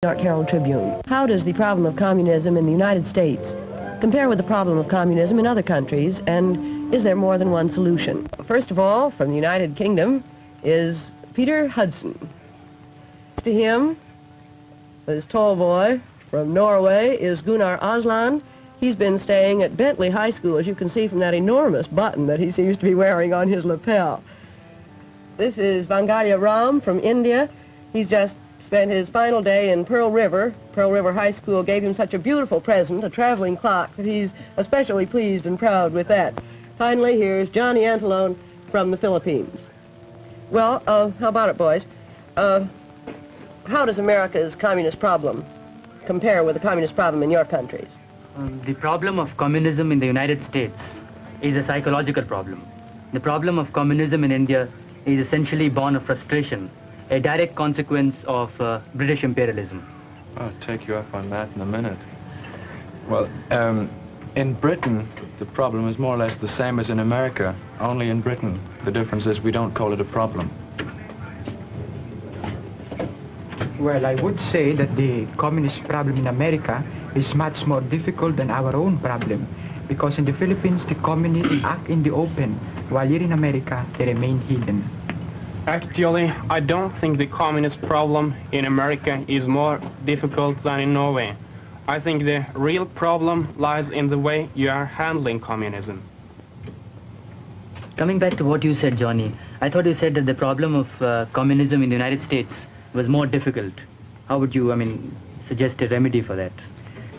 North Carroll Tribune. How does the problem of communism in the United States compare with the problem of communism in other countries, and is there more than one solution? First of all, from the United Kingdom is Peter Hudson. Next to him, this tall boy from Norway, is Gunnar Asland. He's been staying at Bentley High School, as you can see from that enormous button that he seems to be wearing on his lapel. This is Vangalya Ram from India. He's just spent his final day in Pearl River. Pearl River High School gave him such a beautiful present, a traveling clock, that he's especially pleased and proud with that. Finally, here's Johnny Antelone from the Philippines. Well, how about it, boys? How does America's communist problem compare with the communist problem in your countries? The problem of communism in the United States is a psychological problem. The problem of communism in India is essentially born of frustration, a direct consequence of British imperialism. I'll take you up on that in a minute. Well, in Britain, the problem is more or less the same as in America. Only in Britain, the difference is we don't call it a problem. Well, I would say that the communist problem in America is much more difficult than our own problem, because in the Philippines, the communists act in the open, while here in America, they remain hidden. Actually, I don't think the communist problem in America is more difficult than in Norway. I think the real problem lies in the way you are handling communism. Coming back to what you said, Johnny, I thought you said that the problem of communism in the United States was more difficult. How would you, suggest a remedy for that?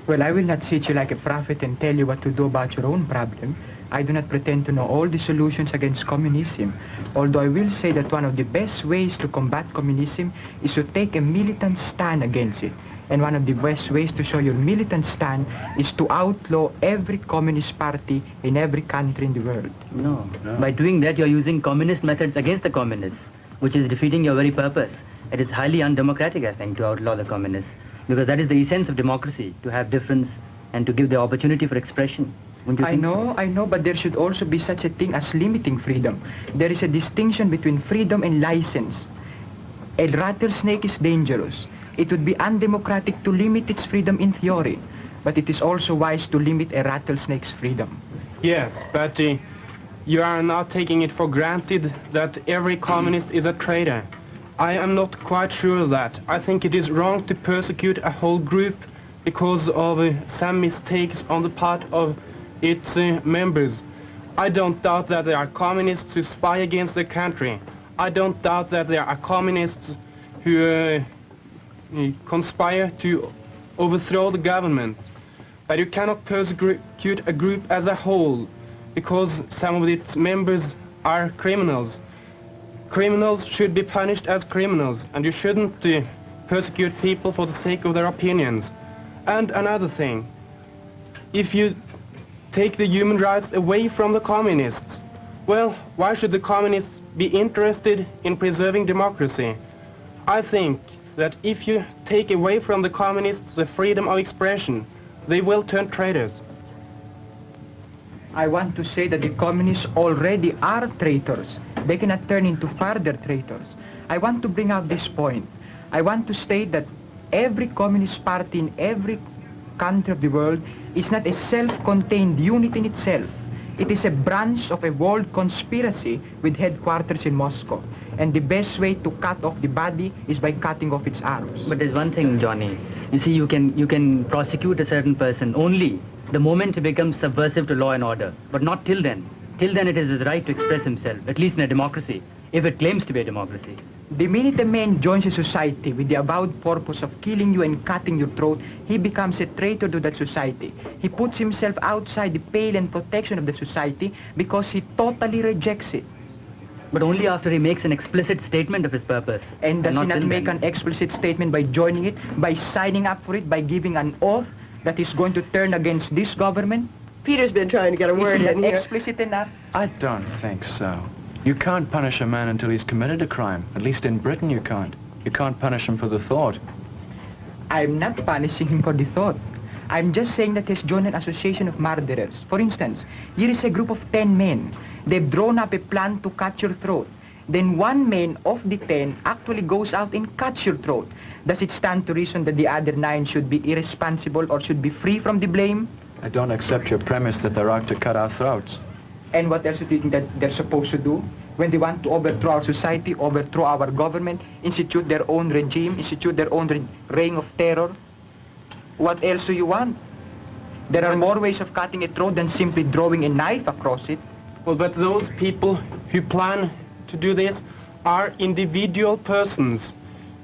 Well, I will not sit you like a prophet and tell you what to do about your own problem. I do not pretend to know all the solutions against communism, although I will say that one of the best ways to combat communism is to take a militant stand against it. And one of the best ways to show your militant stand is to outlaw every communist party in every country in the world. No. By doing that, you're using communist methods against the communists, which is defeating your very purpose. It is highly undemocratic, I think, to outlaw the communists, because that is the essence of democracy, to have difference and to give the opportunity for expression. I know, but there should also be such a thing as limiting freedom. There is a distinction between freedom and license. A rattlesnake is dangerous. It would be undemocratic to limit its freedom in theory, but it is also wise to limit a rattlesnake's freedom. Yes, but you are not taking it for granted that every communist is a traitor. I am not quite sure of that. I think it is wrong to persecute a whole group because of some mistakes on the part of its members. I don't doubt that there are communists who spy against the country. I don't doubt that there are communists who conspire to overthrow the government. But you cannot persecute a group as a whole because some of its members are criminals. Criminals should be punished as criminals, and you shouldn't persecute people for the sake of their opinions. And another thing, if you take the human rights away from the communists, well, why should the communists be interested in preserving democracy? I think that if you take away from the communists the freedom of expression, they will turn traitors. I want to say that the communists already are traitors. They cannot turn into further traitors. I want to bring out this point. I want to state that every communist party in every country of the world is not a self-contained unit in itself. It is a branch of a world conspiracy with headquarters in Moscow. And the best way to cut off the body is by cutting off its arms. But there's one thing, Johnny. You see, you can prosecute a certain person only the moment he becomes subversive to law and order, but not till then. Till then it is his right to express himself, at least in a democracy, if it claims to be a democracy. The minute a man joins a society with the avowed purpose of killing you and cutting your throat, he becomes a traitor to that society. He puts himself outside the pale and protection of the society because he totally rejects it. But only after he makes an explicit statement of his purpose. And does he not make an explicit statement by joining it, by signing up for it, by giving an oath that is going to turn against this government? Peter's been trying to get a word in here. Explicit enough? I don't think so. You can't punish a man until he's committed a crime. At least in Britain you can't. You can't punish him for the thought. I'm not punishing him for the thought. I'm just saying that he's joined an association of murderers. For instance, here is a group of 10 men. They've drawn up a plan to cut your throat. then 1 man of the 10 actually goes out and cuts your throat. Does it stand to reason that the other 9 should be irresponsible or should be free from the blame? I don't accept your premise that they're out to cut our throats. And what else do you think that they're supposed to do? When they want to overthrow our society, overthrow our government, institute their own regime, institute their own reign of terror? What else do you want? There are more ways of cutting a throat than simply drawing a knife across it. Well, but those people who plan to do this are individual persons.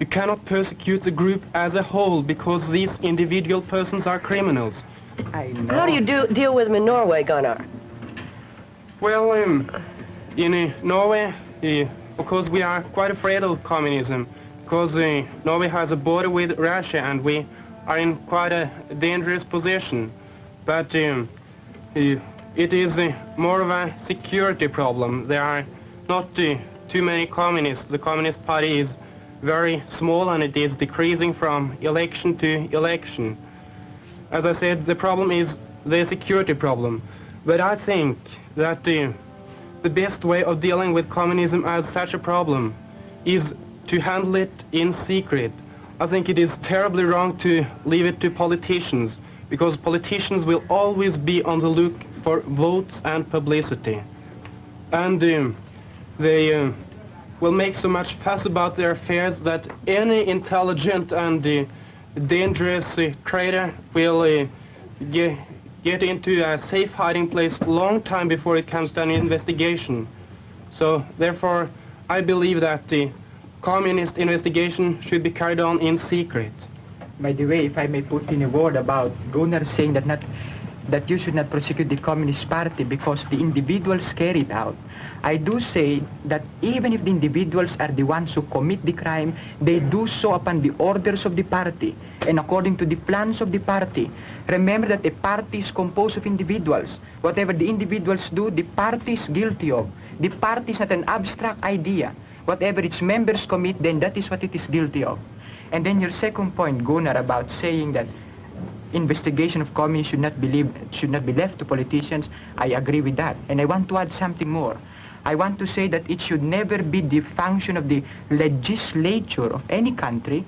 You cannot persecute the group as a whole because these individual persons are criminals. I know. How do you deal with them in Norway, Gunnar? Well, in Norway, of course, we are quite afraid of communism because Norway has a border with Russia and we are in quite a dangerous position. But it is more of a security problem. There are not too many communists. The Communist Party is very small and it is decreasing from election to election. As I said, the problem is the security problem. But I think that the best way of dealing with communism as such a problem is to handle it in secret. I think it is terribly wrong to leave it to politicians, because politicians will always be on the look for votes and publicity. And they will make so much fuss about their affairs that any intelligent and dangerous traitor will get into a safe hiding place a long time before it comes to an investigation. So therefore, I believe that the communist investigation should be carried on in secret. By the way, if I may put in a word about Gunnar saying that you should not prosecute the Communist Party because the individuals carry it out. I do say that even if the individuals are the ones who commit the crime, they do so upon the orders of the party and according to the plans of the party. Remember that a party is composed of individuals. Whatever the individuals do, the party is guilty of. The party is not an abstract idea. Whatever its members commit, then that is what it is guilty of. And then your second point, Gunnar, about saying that investigation of communism should not be left to politicians, I agree with that. And I want to add something more. I want to say that it should never be the function of the legislature of any country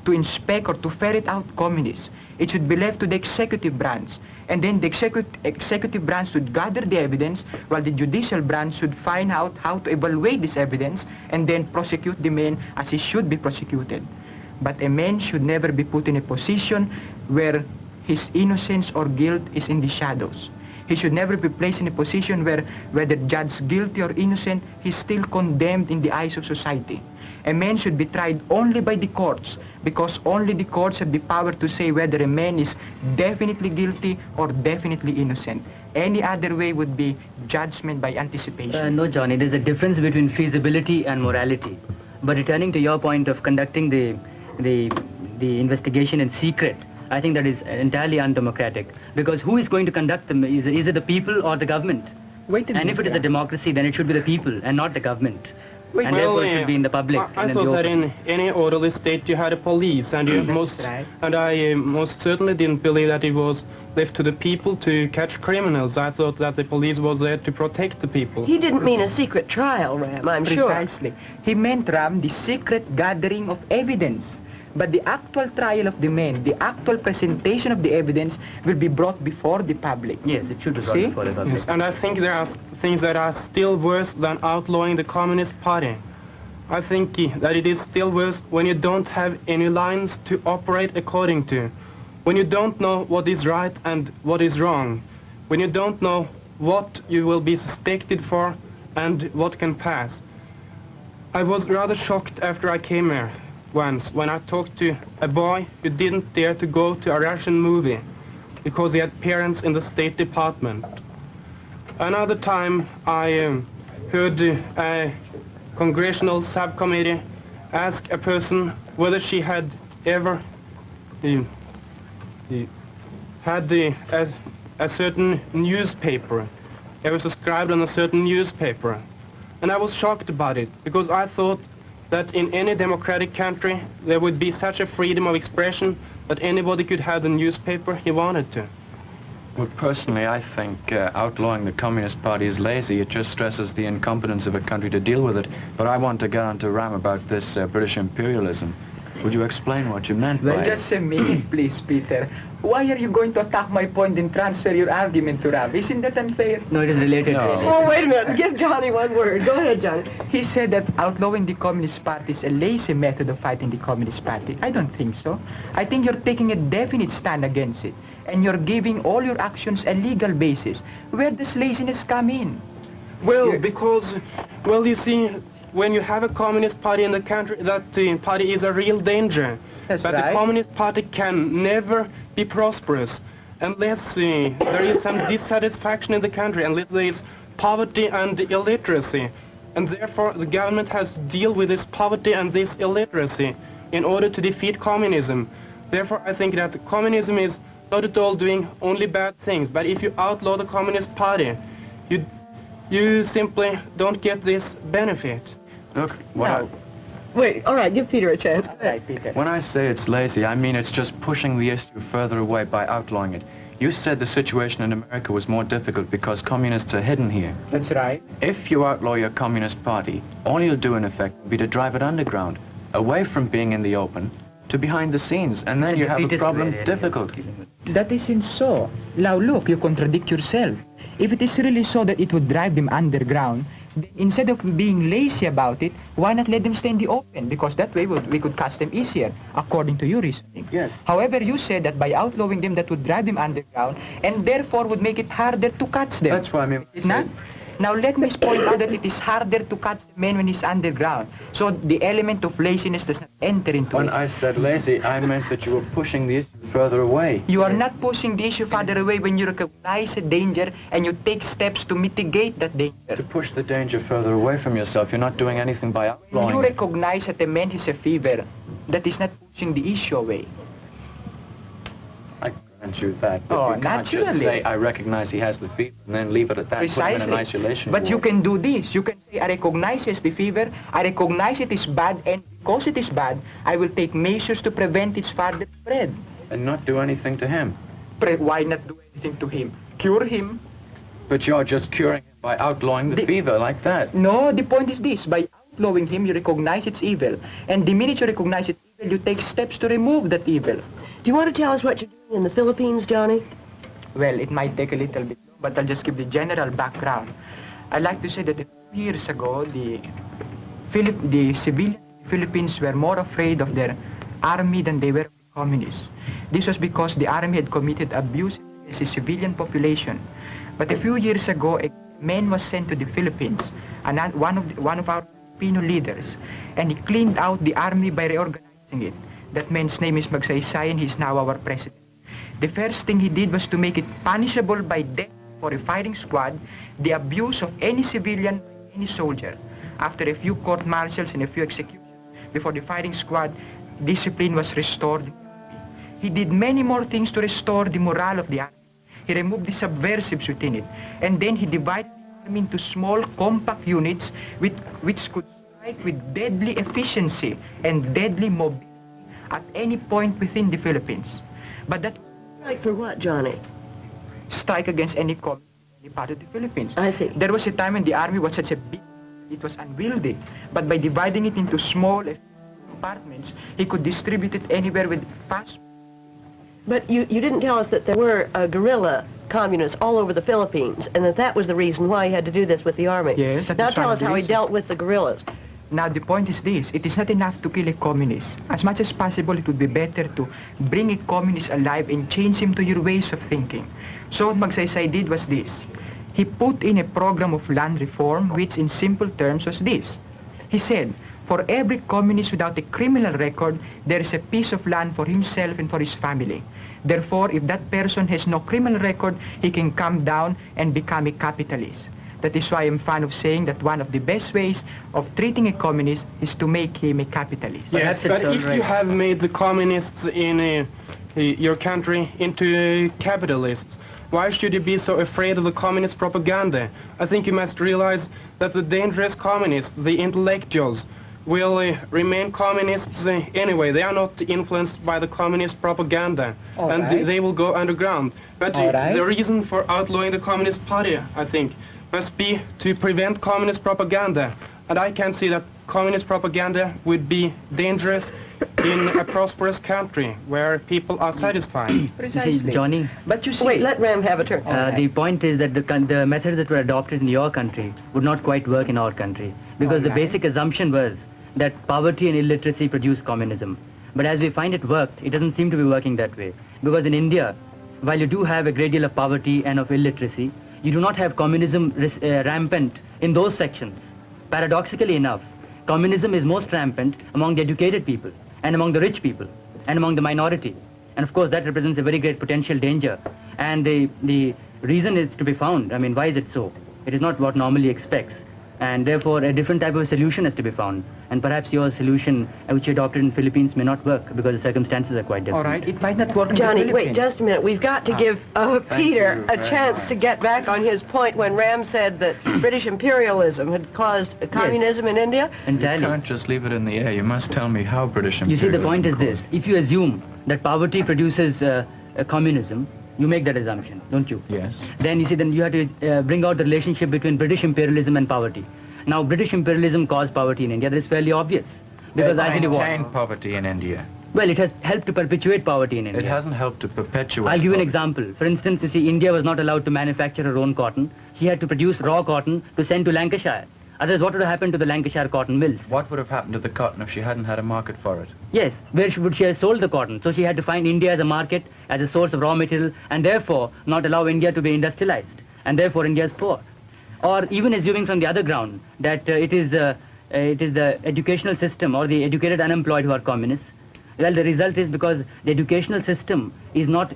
to inspect or to ferret out communists. It should be left to the executive branch. And then the executive branch should gather the evidence, while the judicial branch should find out how to evaluate this evidence and then prosecute the man as he should be prosecuted. But a man should never be put in a position where his innocence or guilt is in the shadows. He should never be placed in a position where, whether judged guilty or innocent, he's still condemned in the eyes of society. A man should be tried only by the courts, because only the courts have the power to say whether a man is definitely guilty or definitely innocent. Any other way would be judgment by anticipation. No, John, it is a difference between feasibility and morality. But returning to your point of conducting the investigation in secret, I think that is entirely undemocratic. Because who is going to conduct them? Is it the people or the government? Wait a minute. And if it is a democracy, then it should be the people and not the government. Wait, and therefore it should be in the public. I thought that in any orderly state you had a police, and you right. and I most certainly didn't believe that it was left to the people to catch criminals. I thought that the police was there to protect the people. He didn't mean a secret trial, Ram, I'm sure. Precisely. He meant, Ram, the secret gathering of evidence. But the actual trial of the man, the actual presentation of the evidence will be brought before the public. Yes, it should be brought before the public. Yes, and I think there are things that are still worse than outlawing the Communist Party. I think that it is still worse when you don't have any lines to operate according to, when you don't know what is right and what is wrong, when you don't know what you will be suspected for and what can pass. I was rather shocked after I came here once when I talked to a boy who didn't dare to go to a Russian movie because he had parents in the State Department. Another time I heard a congressional subcommittee ask a person whether she had ever had a certain newspaper, ever subscribed on a certain newspaper. And I was shocked about it because I thought that in any democratic country there would be such a freedom of expression that anybody could have the newspaper he wanted to. Well, personally, I think outlawing the Communist Party is lazy. It just stresses the incompetence of a country to deal with it. But I want to get on to Ram about this British imperialism. Would you explain what you meant by Well, it? just a minute, please, Peter. Why are you going to attack my point and transfer your argument to Ram? Isn't that unfair? No, it is related. No. Really. Oh, wait a minute. Give Johnny one word. Go ahead, Johnny. He said that outlawing the Communist Party is a lazy method of fighting the Communist Party. I don't think so. I think you're taking a definite stand against it. And you're giving all your actions a legal basis. Where does laziness come in? Well, because, well, you see, when you have a communist party in the country, that party is a real danger. That's but right. the communist party can never be prosperous unless there is some dissatisfaction in the country, unless there is poverty and illiteracy. And therefore, the government has to deal with this poverty and this illiteracy in order to defeat communism. Therefore, I think that communism is not at all doing only bad things, but if you outlaw the Communist Party, you simply don't get this benefit. Look, Wait, all right, give Peter a chance. All right, Peter. when I say it's lazy, I mean it's just pushing the issue further away by outlawing it. You said the situation in America was more difficult because communists are hidden here. That's right. If you outlaw your Communist Party, all you'll do in effect will be to drive it underground, away from being in the open, to behind the scenes, and then you have a problem difficult. That isn't so. Now look, you contradict yourself. If it is really so that it would drive them underground, then instead of being lazy about it, why not let them stay in the open? Because that way we could catch them easier, according to your reasoning. Yes. However, you said that by outlawing them, that would drive them underground, and therefore would make it harder to catch them. That's what I mean. Is it not? Now let me point out that it is harder to catch the man when he's underground. So the element of laziness does not enter into When it. I said lazy, I meant that you were pushing the issue further away. You are not pushing the issue further away when you recognize a danger and you take steps to mitigate that danger. To push the danger further away from yourself, you're not doing anything by When outlawing you it. recognize that a man has a fever, that is not pushing the issue away. I grant you that. But Oh, you can't just naturally. say, I recognize he has the fever, and then leave it at that, put him in Precisely. an isolation But you ward. can do this. You can say, I recognize he has the fever, I recognize it is bad, and because it is bad, I will take measures to prevent its further spread. And not do anything to him. Why not do anything to him? Cure him? But you're just curing him by outlawing the fever like that. No, the point is this. By outlawing him, you recognize its evil. And the minute you recognize its evil, you take steps to remove that evil. Do you want to tell us what you're doing in the Philippines, Johnny? Well, it might take a little bit, but I'll just give the general background. I'd like to say that a few years ago, the civilians in the Philippines were more afraid of their army than they were of the communists. This was because the army had committed abuse against the civilian population. But a few years ago, a man was sent to the Philippines, and one of our Filipino leaders, and he cleaned out the army by reorganizing it. That man's name is Magsaysay, and he's now our president. The first thing he did was to make it punishable by death for a firing squad, the abuse of any civilian by any soldier. After a few court-martials and a few executions before the firing squad, discipline was restored. He did many more things to restore the morale of the army. He removed the subversives within it, and then he divided the army into small, compact units which could strike with deadly efficiency and deadly mobility at any point within the Philippines. But that Like for what, Johnny? strike against any part of the Philippines. I see. There was a time when the army was such a big, it was unwieldy. But by dividing it into small compartments, he could distribute it anywhere with fast. But you didn't tell us that there were guerrilla communists all over the Philippines, and that was the reason why he had to do this with the army. Yes, that Now is tell one us of the how he reasons. dealt with the guerrillas. Now the point is this, it is not enough to kill a communist. As much as possible, it would be better to bring a communist alive and change him to your ways of thinking. So what Magsaysay did was this. He put in a program of land reform, which in simple terms was this. He said, for every communist without a criminal record, there is a piece of land for himself and for his family. Therefore, if that person has no criminal record, he can come down and become a capitalist. That is why I'm fond of saying that one of the best ways of treating a communist is to make him a capitalist. Yes, but if you have made the communists in your country into capitalists, why should you be so afraid of the communist propaganda? I think you must realize that the dangerous communists, the intellectuals, will remain communists anyway. They are not influenced by the communist propaganda, and they will go underground. But the reason for outlawing the Communist Party, I think, must be to prevent communist propaganda. And I can see that communist propaganda would be dangerous in a prosperous country where people are satisfied. Precisely. Johnny, But you see... Wait, let Ram have a turn. the point is that the methods that were adopted in your country would not quite work in our country, because the basic assumption was that poverty and illiteracy produce communism. But as we find it worked, it doesn't seem to be working that way. Because in India, while you do have a great deal of poverty and of illiteracy, you do not have communism rampant in those sections. Paradoxically enough, communism is most rampant among the educated people, and among the rich people, and among the minority. And of course that represents a very great potential danger. And the reason is to be found. I mean, why is it so? It is not what normally expects. And therefore a different type of solution has to be found. And perhaps your solution, which you adopted in Philippines, may not work because the circumstances are quite different. All right, it might not work in the Johnny, wait Philippines. just a minute. We've got to give Peter you a very chance much. to get back on his point when Ram said that British imperialism had caused communism in India. You Entirely. can't just leave it in the air. You must tell me how British You see, the imperialism point is this. caused- If you assume that poverty produces communism, you make that assumption, don't you? Yes. Then you see, then you have to bring out the relationship between British imperialism and poverty. Now, British imperialism caused poverty in India. That is fairly obvious. Because I tell you what, maintained poverty in India. well, it has helped to perpetuate poverty in India. It hasn't helped to perpetuate I'll give you an poverty. example. For instance, you see, India was not allowed to manufacture her own cotton. She had to produce raw cotton to send to Lancashire. Otherwise, what would have happened to the Lancashire cotton mills? What would have happened to the cotton if she hadn't had a market for it? Yes, where would she have sold the cotton? So she had to find India as a market, as a source of raw material, and therefore not allow India to be industrialized, and therefore India is poor. Or even assuming from the other ground that it is the educational system or the educated unemployed who are communists. Well, the result is because the educational system is not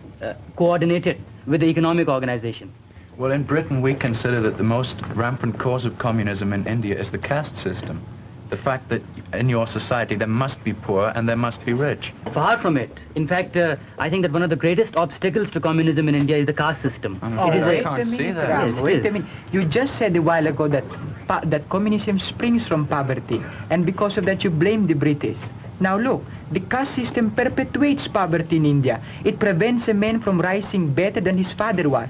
coordinated with the economic organization. Well, in Britain, we consider that the most rampant cause of communism in India is the caste system. The fact that in your society there must be poor and there must be rich. Far from it. In fact, I think that one of the greatest obstacles to communism in India is the caste system. Oh, It is I a- can't see that. Yes, it Wait is. a minute. You just said a while ago that that communism springs from poverty, and because of that you blame the British. Now look, the caste system perpetuates poverty in India. It prevents a man from rising better than his father was.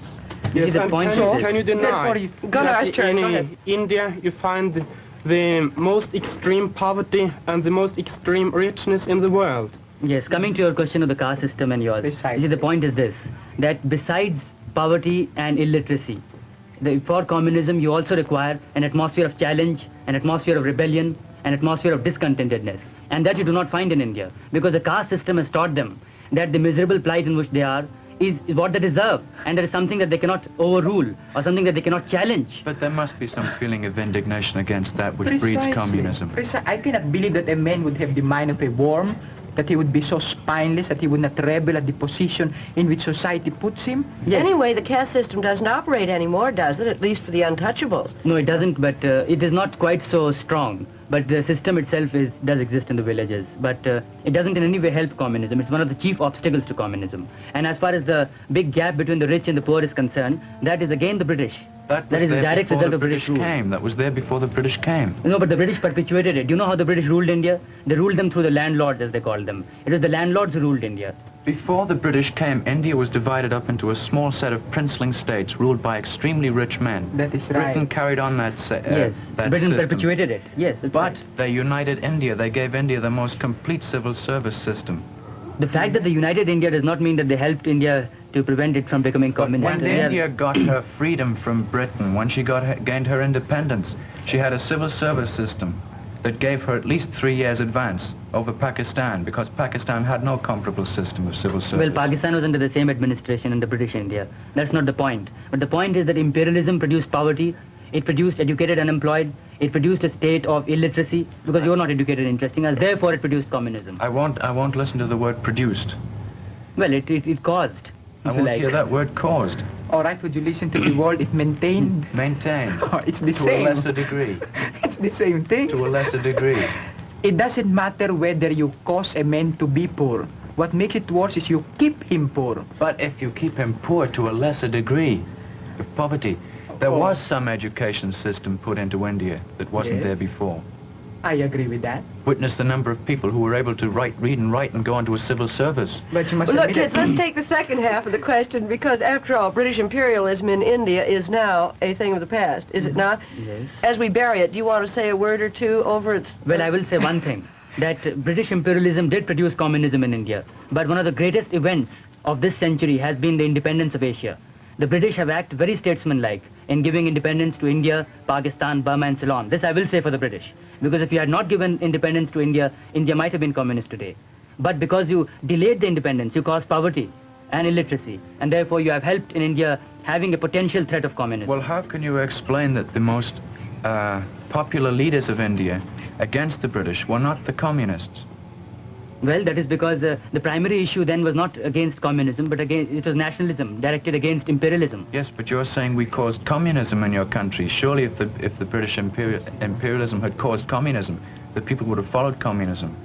You see, the and point can, is can you this. deny Therefore, Gunnar, that turn, go ahead. in India you find the most extreme poverty and the most extreme richness in the world? Yes, coming to your question of the caste system and yours. Precisely. You see, the point is this, that besides poverty and illiteracy, for communism you also require an atmosphere of challenge, an atmosphere of rebellion, an atmosphere of discontentedness. And that you do not find in India, because the caste system has taught them that the miserable plight in which they are is what they deserve, and there is something that they cannot overrule, or something that they cannot challenge. But there must be some feeling of indignation against that which breeds communism. I cannot believe that a man would have the mind of a worm, that he would be so spineless, that he would not rebel at the position in which society puts him. Yes. Anyway, the caste system doesn't operate anymore, does it? At least for the untouchables. No, it doesn't, but it is not quite so strong. But the system itself does exist in the villages. But it doesn't in any way help communism. It's one of the chief obstacles to communism. And as far as the big gap between the rich and the poor is concerned, that is again the British. That is a there direct before result the of British rule. came. That was there before the British came. No, but the British perpetuated it. Do you know how the British ruled India? They ruled them through the landlords, as they called them. It was the landlords who ruled India. Before the British came, India was divided up into a small set of princeling states ruled by extremely rich men. That is Britain right. carried on that, Yes, that Britain system. perpetuated it. Yes, that's But right. they united India. They gave India the most complete civil service system. The fact that they united India does not mean that they helped India to prevent it from becoming But communist. when India got her freedom from Britain, when she gained her independence, she had a civil service system that gave her at least 3 years advance over Pakistan, because Pakistan had no comparable system of civil service. Well, Pakistan was under the same administration in the British India. That's not the point. But the point is that imperialism produced poverty, it produced educated unemployed, it produced a state of illiteracy, because you are not educated, interesting us, therefore it produced communism. I won't listen to the word produced. Well, it caused, I if you won't like. hear that word caused. All right, would you listen to the word it maintained? Maintained. Oh, it's the To same. a lesser degree. It's the same thing. To a lesser degree. It doesn't matter whether you cause a man to be poor. What makes it worse is you keep him poor. But if you keep him poor to a lesser degree of poverty, there was some education system put into India that wasn't Yes. there before. I agree with that. Witness the number of people who were able to read and write and go into a civil service. But you must Well, look, admit kids, that- let's take the second half of the question, because after all, British imperialism in India is now a thing of the past, is it not? Yes. As we bury it, do you want to say a word or two over its... Well, I will say one thing, that British imperialism did produce communism in India, but one of the greatest events of this century has been the independence of Asia. The British have acted very statesmanlike in giving independence to India, Pakistan, Burma and Ceylon. This I will say for the British, because if you had not given independence to India, India might have been communist today. But because you delayed the independence, you caused poverty and illiteracy, and therefore you have helped in India having a potential threat of communism. Well, how can you explain that the most popular leaders of India against the British were not the communists? Well, that is because the primary issue then was not against communism, but it was nationalism, directed against imperialism. Yes, but you're saying we caused communism in your country. Surely if the British imperialism had caused communism, the people would have followed communism.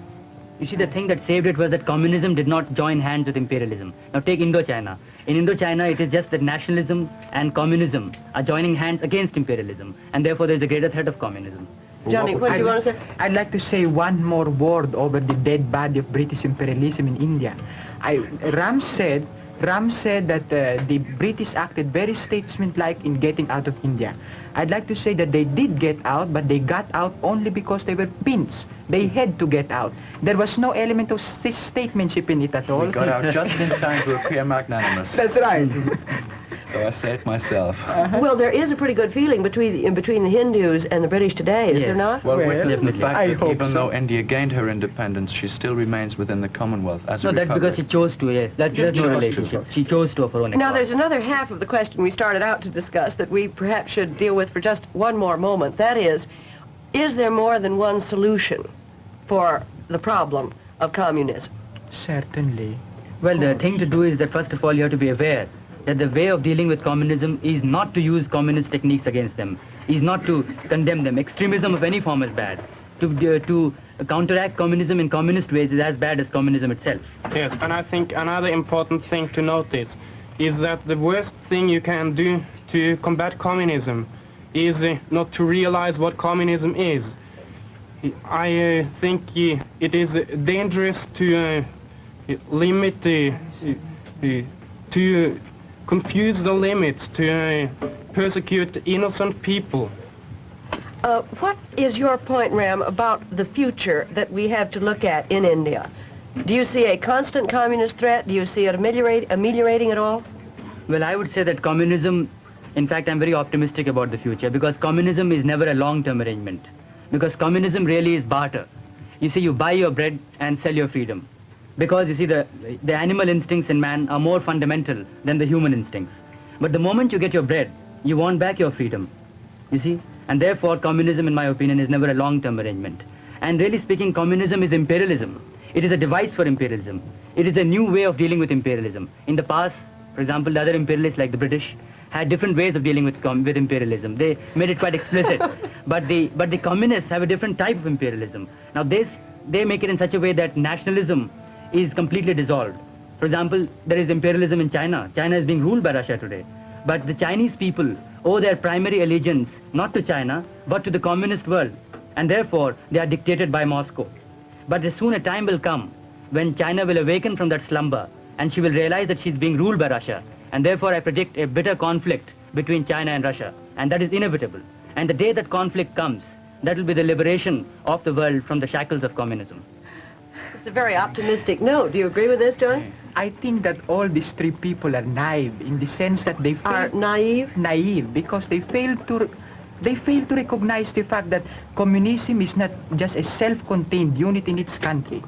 You see, the thing that saved it was that communism did not join hands with imperialism. Now take Indochina. In Indochina, it is just that nationalism and communism are joining hands against imperialism, and therefore there is a greater threat of communism. Johnny, what do you want to say? I'd like to say one more word over the dead body of British imperialism in India. Ram said that the British acted very statesmanlike in getting out of India. I'd like to say that they did get out, but they got out only because they were pinched. They had to get out. There was no element of statesmanship in it at all. We got out just in time to appear magnanimous. That's right. So I say it myself. Well, there is a pretty good feeling between the Hindus and the British today, is Yes. there not? Well, Well, witness the definitely. fact I that hope even so. though India gained her independence, she still remains within the Commonwealth as a No, that's republic. because she chose to, yes. There's no chose to. relationship. She chose to of her own Now, accord. there's another half of the question we started out to discuss that we perhaps should deal with for just one more moment. That is there more than one solution for the problem of communism? Certainly. Well, the thing to do is that first of all you have to be aware that the way of dealing with communism is not to use communist techniques against them, is not to condemn them. Extremism of any form is bad. To counteract communism in communist ways is as bad as communism itself. Yes, and I think another important thing to notice is that the worst thing you can do to combat communism is not to realize what communism is. I think it is dangerous to limit to confuse the limits, to persecute innocent people. What is your point, Ram, about the future that we have to look at in India? Do you see a constant communist threat? Do you see it ameliorating at all? Well, I would say that communism, in fact, I'm very optimistic about the future, because communism is never a long-term arrangement. Because communism really is barter. You see, you buy your bread and sell your freedom. Because, you see, the animal instincts in man are more fundamental than the human instincts. But the moment you get your bread, you want back your freedom. You see? And therefore, communism, in my opinion, is never a long-term arrangement. And really speaking, communism is imperialism. It is a device for imperialism. It is a new way of dealing with imperialism. In the past, for example, the other imperialists like the British had different ways of dealing with imperialism. They made it quite explicit. But the communists have a different type of imperialism. Now they make it in such a way that nationalism is completely dissolved. For example, there is imperialism in China. China is being ruled by Russia today. But the Chinese people owe their primary allegiance not to China, but to the communist world. And therefore, they are dictated by Moscow. But soon a time will come when China will awaken from that slumber, and she will realize that she's being ruled by Russia. And therefore, I predict a bitter conflict between China and Russia. And that is inevitable. And the day that conflict comes, that will be the liberation of the world from the shackles of communism. It's a very optimistic note. Do you agree with this, Johnny? I think that all these three people are naive in the sense that they Are fail naive? because they fail to recognize the fact that communism is not just a self-contained unit in its country.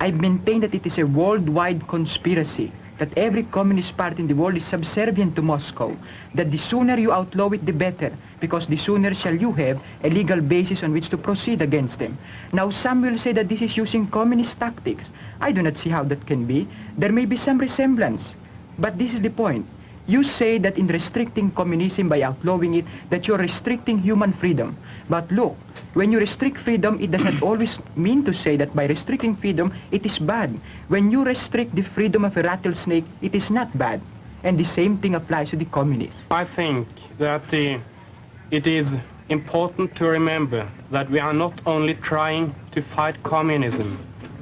I maintain that it is a worldwide conspiracy, that every communist party in the world is subservient to Moscow, that the sooner you outlaw it, the better, because the sooner shall you have a legal basis on which to proceed against them. Now, some will say that this is using communist tactics. I do not see how that can be. There may be some resemblance, but this is the point. You say that in restricting communism by outlawing it, that you're restricting human freedom. But look, when you restrict freedom, it does not always mean to say that by restricting freedom, it is bad. When you restrict the freedom of a rattlesnake, it is not bad. And the same thing applies to the communists. I think that it is important to remember that we are not only trying to fight communism,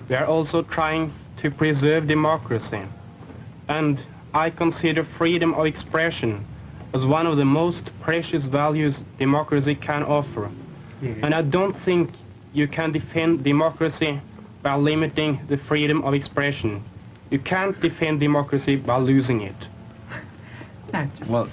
we are also trying to preserve democracy. And I consider freedom of expression as one of the most precious values democracy can offer. And I don't think you can defend democracy by limiting the freedom of expression. You can't defend democracy by losing it. Well,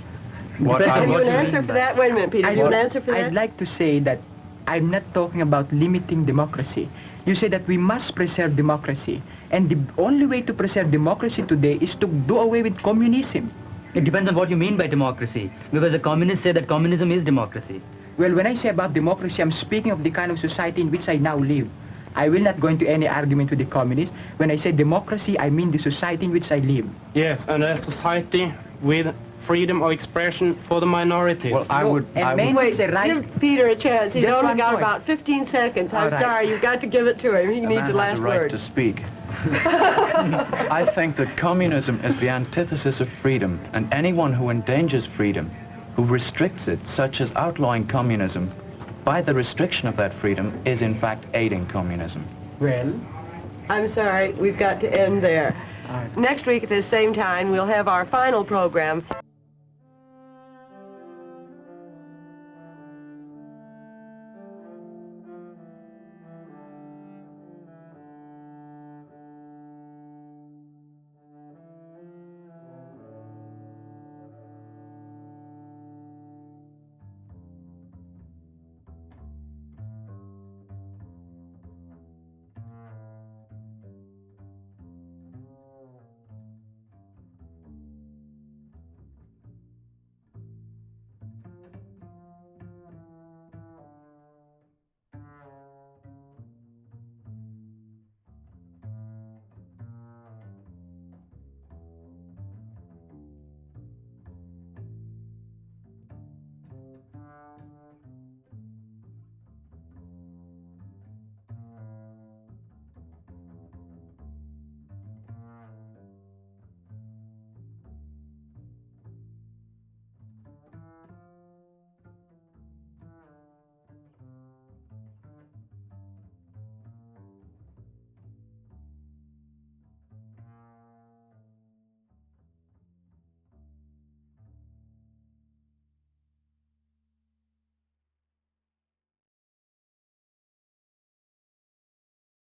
what Give I you would... an answer for that? Wait a minute, Peter. Do you have an answer for that? I'd like to say that I'm not talking about limiting democracy. You say that we must preserve democracy. And the only way to preserve democracy today is to do away with communism. It depends on what you mean by democracy, because the communists say that communism is democracy. Well, when I say about democracy, I'm speaking of the kind of society in which I now live. I will not go into any argument with the communists. When I say democracy, I mean the society in which I live. Yes, and a society with freedom of expression for the minorities. Well, I would... Wait, give Peter a chance. He's Just only one got point. about 15 seconds. I'm All right. sorry, you've got to give it to him. He A needs man the last has a right word. to speak. I think that communism is the antithesis of freedom, and anyone who endangers freedom, who restricts it, such as outlawing communism, by the restriction of that freedom, is in fact aiding communism. Well, I'm sorry, we've got to end there. all right. Next week at this same time, we'll have our final program.